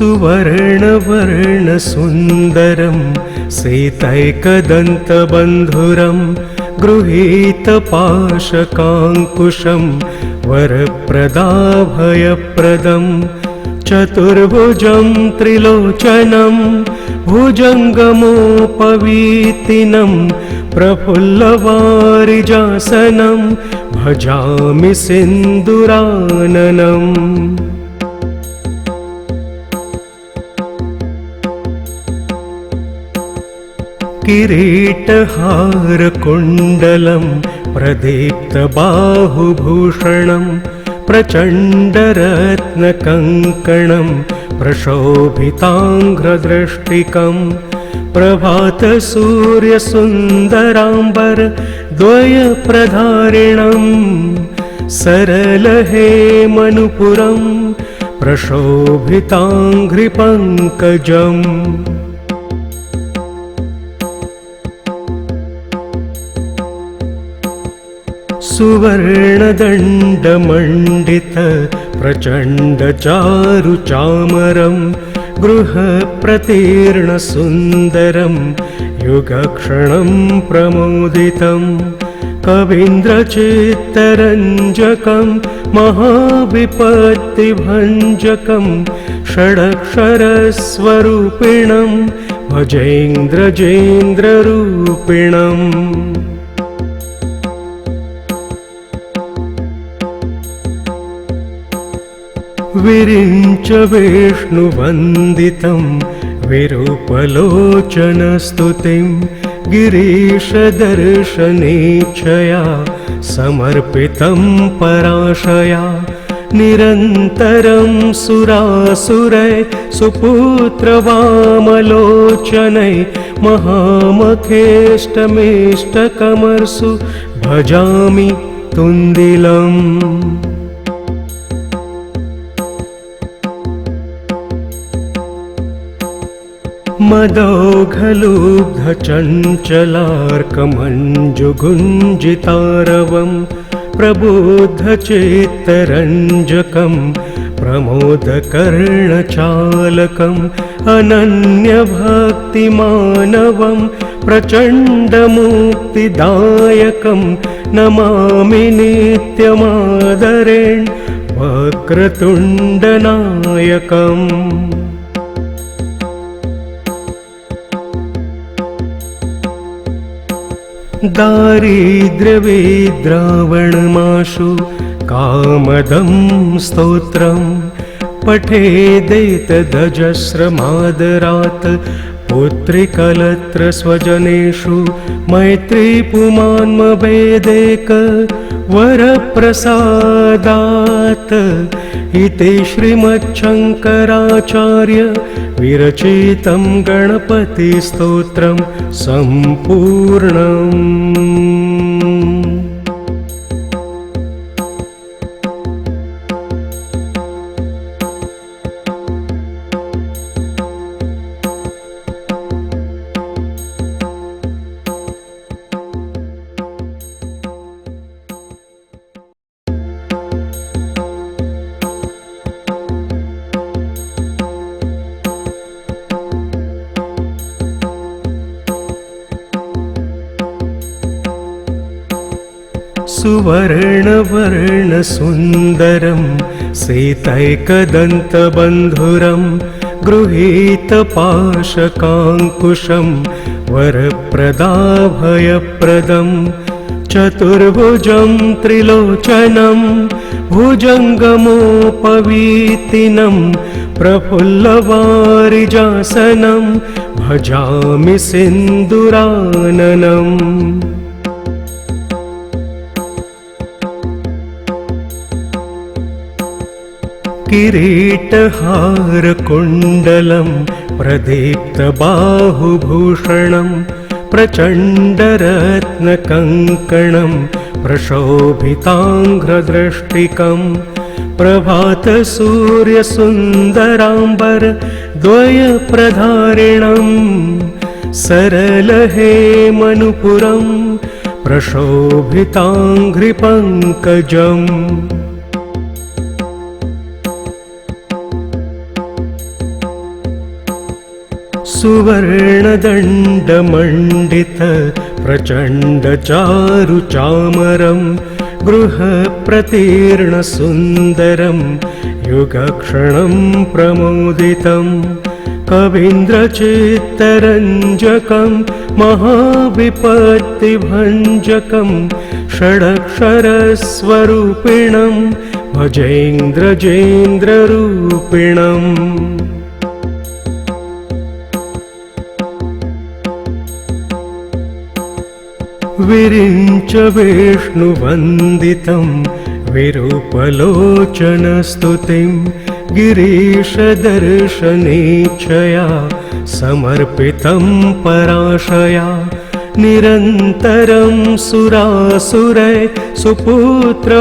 सुवर्णवर्णसुन्दरं सीतैकदन्तबन्धुरं गृहीतपाशकाङ्कुशं वरप्रदाभयप्रदं चतुर्भुजं त्रिलोचनं भुजङ्गमोपवीतिनं प्रफुल्लवारिजासनं भजामि सिन्दूराननम्। किरीटहारकुण्डलं प्रदीप्तबाहुभूषणं प्रचण्डरत्नकङ्कणं प्रशोभिताङ्घ्रदृष्टिकं प्रभातसूर्यसुन्दराम्बर द्वयप्रधारिणं सरलहेमनुपुरं प्रशोभिताङ्घ्रिपङ्कजम्। सुवर्णदण्डमण्डित प्रचण्डचारुचामरं गृहप्रतीर्णसुन्दरं युगक्षणं प्रमोदितं कवीन्द्रचित्तरञ्जकं महाविपत्तिभञ्जकं षडक्षरस्वरूपिणं भजेन्द्रजेन्द्ररूपिणम्। विरिञ्च विष्णुवन्दितं विरूपलोचनस्तुतिं गिरीशदर्शनेच्छया समर्पितं पराशया निरन्तरं सुरासुरै सुपुत्रवामलोचनै महामखेष्टमेष्टकमर्सु भजामि तुन्दिलम्। मदौघलुब्धचञ्चलार्कमञ्जुगुञ्जितारवं प्रबुद्धचित्तरञ्जकं प्रमोदकर्णचालकम् अनन्यभक्तिमानवं प्रचण्डमुक्तिदायकं नमामि नित्यमादरेण वक्रतुण्डनायकम्। दारिद्र्यविद्रावणमाशु कामदं स्तोत्रं पठेदेतदजस्रमादरात् पुत्रिकलत्रस्वजनेषु मैत्रीपुमान्मभेदेक वरप्रसादात् इति श्रीमच्छङ्कराचार्य विरचितं गणपतिस्तोत्रं सम्पूर्णम्। सुवर्णवर्णसुन्दरं सीतैकदन्तबन्धुरं गृहीतपाशकाङ्कुशं वरप्रदाभयप्रदं चतुर्भुजं त्रिलोचनं भुजङ्गमोपवीतिनं प्रफुल्लवारिजासनं भजामि सिन्दूराननम्। किरीटहारकुण्डलं प्रदीप्तबाहुभूषणं प्रचण्डरत्नकङ्कणं प्रशोभिताङ्घ्रदृष्टिकं प्रभातसूर्यसुन्दराम्बर द्वयप्रधारिणं सरलहेमनुपुरं प्रशोभिताङ्घ्रिपङ्कजम्। सुवर्णदण्डमण्डित प्रचण्डचारुचामरं गृहप्रतीर्णसुन्दरं युगक्षणं प्रमोदितं कवीन्द्रचित्तरञ्जकं महाविपत्तिभञ्जकं षडक्षरस्वरूपिणं भजेन्द्रजेन्द्ररूपिणम् विरिञ्च विष्णुवन्दितं विरूपलोचनस्तुतिं गिरीशदर्शनेच्छया समर्पितं पराशया निरन्तरं सुरासुरै सुपुत्रवामलोचनै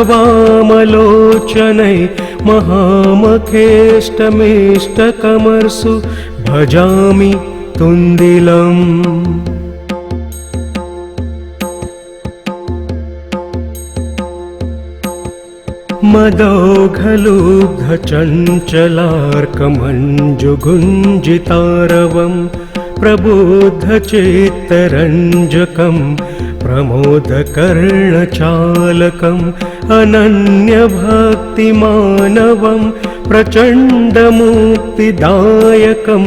महामखेष्टमेष्टकमर्सु भजामि तुन्दिलम् मदौघलुब्धचञ्चलार्कमञ्जुगुञ्जितारवं प्रबुद्धचेत्तरञ्जकं प्रमोदकर्णचालकम् अनन्यभक्तिमानवं प्रचण्डमुक्तिदायकं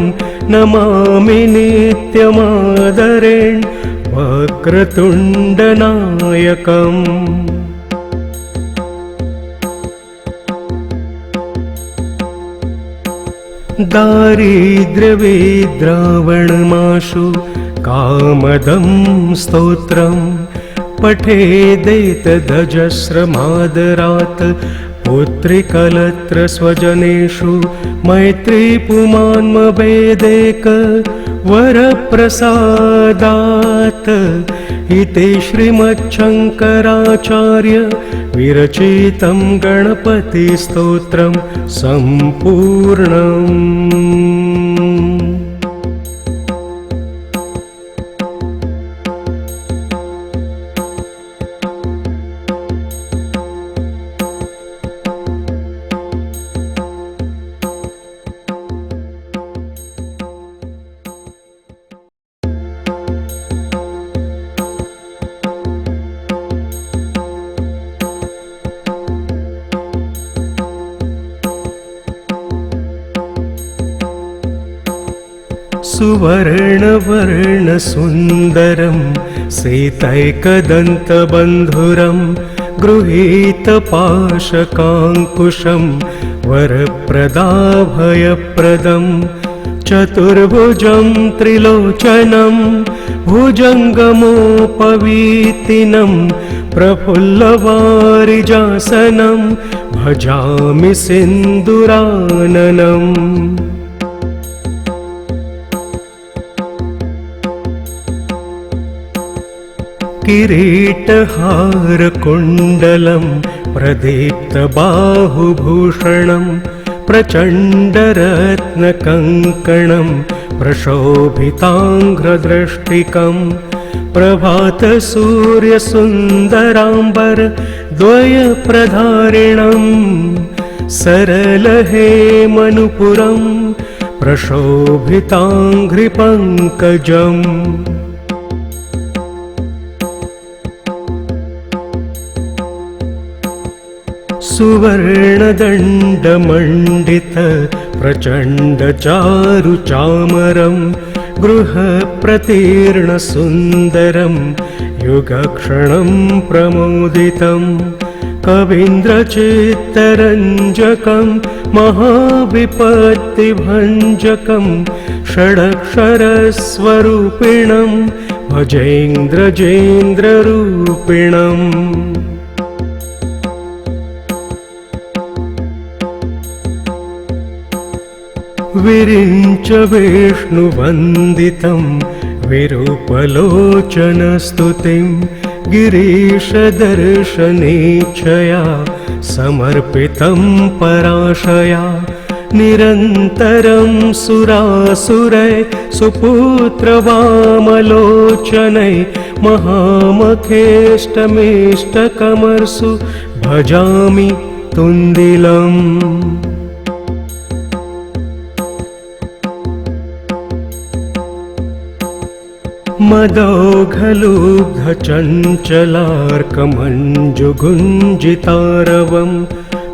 नमामि नित्यमादरेण वक्रतुण्डनायकम् दारिद्र्यविद्रावणमाशु कामदं स्तोत्रं पठेदेतदजस्रमादरात् पुत्रिकलत्र स्वजनेषु मैत्रीपुमान्मवेदेक वरप्रसादात् इति श्रीमच्छङ्कराचार्य विरचितं गणपतिस्तोत्रं सम्पूर्णम्। सुवर्णवर्णसुन्दरं सीतैकदन्तबन्धुरं गृहीतपाशकाङ्कुशं वरप्रदाभयप्रदं चतुर्भुजं त्रिलोचनं भुजङ्गमोपवीतिनं प्रफुल्लवारिजासनं भजामि सिन्दुराननम्। किरीटहारकुण्डलं प्रदीप्तबाहुभूषणं प्रचण्डरत्नकङ्कणं प्रशोभिताङ्घ्रदृष्टिकं प्रभातसूर्यसुन्दराम्बर द्वयप्रधारिणं सरलहेमनुपुरं प्रशोभिताङ्घ्रिपङ्कजम्। सुवर्णदण्डमण्डित प्रचण्डचारुचामरं गृहप्रतीर्णसुन्दरं युगक्षणं प्रमोदितं कवीन्द्रचित्तरञ्जकं महाविपत्तिभञ्जकं षडक्षरस्वरूपिणं भजेन्द्रजेन्द्ररूपिणम्। विरिञ्च विष्णुवन्दितं विरूपलोचनस्तुतिं गिरीशदर्शनेच्छया समर्पितं पराशया निरन्तरं सुरासुरै सुपुत्रवामलोचनै महामखेष्टमेष्टकमर्सु भजामि तुन्दिलम्। मदौघलुब्धचञ्चलार्कमञ्जुगुञ्जितारवं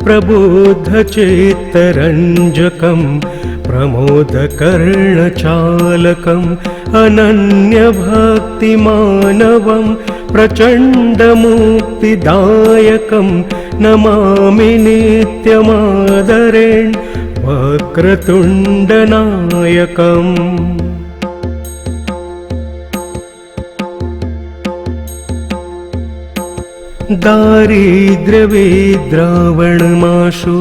प्रबुद्धचित्तरञ्जकं प्रमोदकर्णचालकम् अनन्यभक्तिमानवं प्रचण्डमुक्तिदायकं नमामि नित्यमादरेण वक्रतुण्डनायकम्। दारिद्र्यविद्रावणमाशु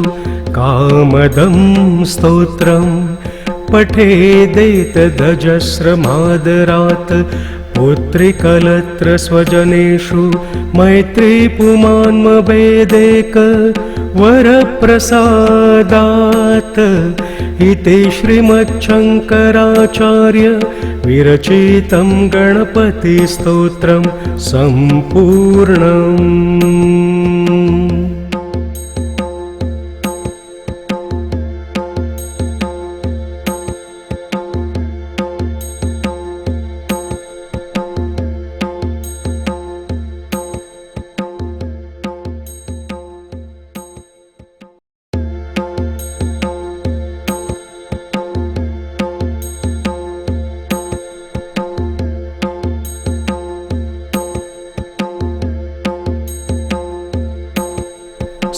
कामदं स्तोत्रं पठेदेतदजस्रमादरात् पुत्रिकलत्र स्वजनेषु मैत्रीपुमान्मभेदेक वरप्रसादात् इति श्रीमच्छङ्कराचार्य विरचितं गणपतिस्तोत्रं सम्पूर्णम्।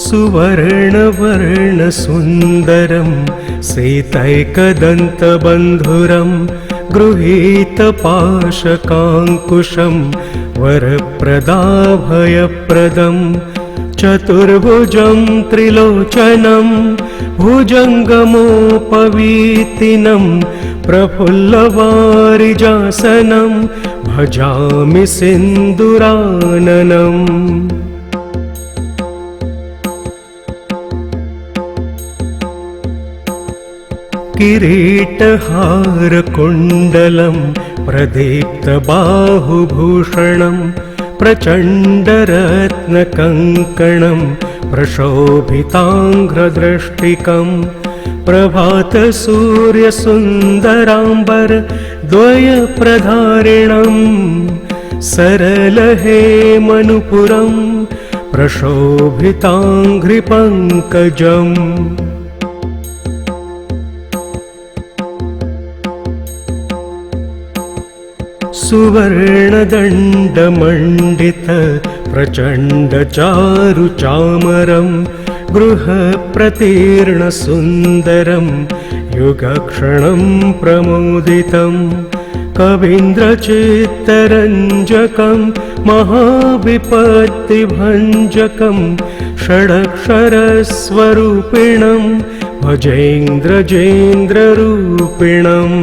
सुवर्णवर्णसुन्दरं सीतैकदन्तबन्धुरं गृहीतपाशकाङ्कुशं वरप्रदाभयप्रदं चतुर्भुजं त्रिलोचनं भुजङ्गमोपवीतिनं प्रफुल्लवारिजासनं भजामि सिन्दूराननम्। किरीटहारकुण्डलं प्रदीप्तबाहुभूषणं प्रचण्डरत्नकङ्कणं प्रशोभिताङ्घ्रदृष्टिकं प्रभातसूर्यसुन्दराम्बर द्वयप्रधारिणं सरलहेमनुपुरं प्रशोभिताङ्घ्रिपङ्कजम्। सुवर्णदण्डमण्डित प्रचण्डचारुचामरं गृहप्रतीर्णसुन्दरं युगक्षणं प्रमोदितं कवीन्द्रचित्तरञ्जकं महाविपत्तिभञ्जकं षडक्षरस्वरूपिणं भजेन्द्रजेन्द्ररूपिणम्।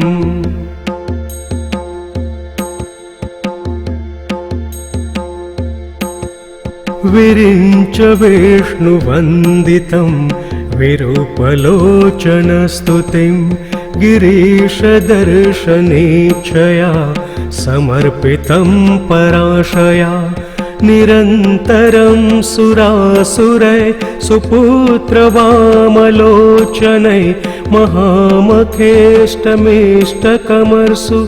विरिञ्च विष्णुवन्दितं विरूपलोचनस्तुतिं गिरीशदर्शनेच्छया समर्पितं पराशया निरन्तरं सुरासुरै सुपुत्रवामलोचनै महामखेष्टमेष्टकमर्सु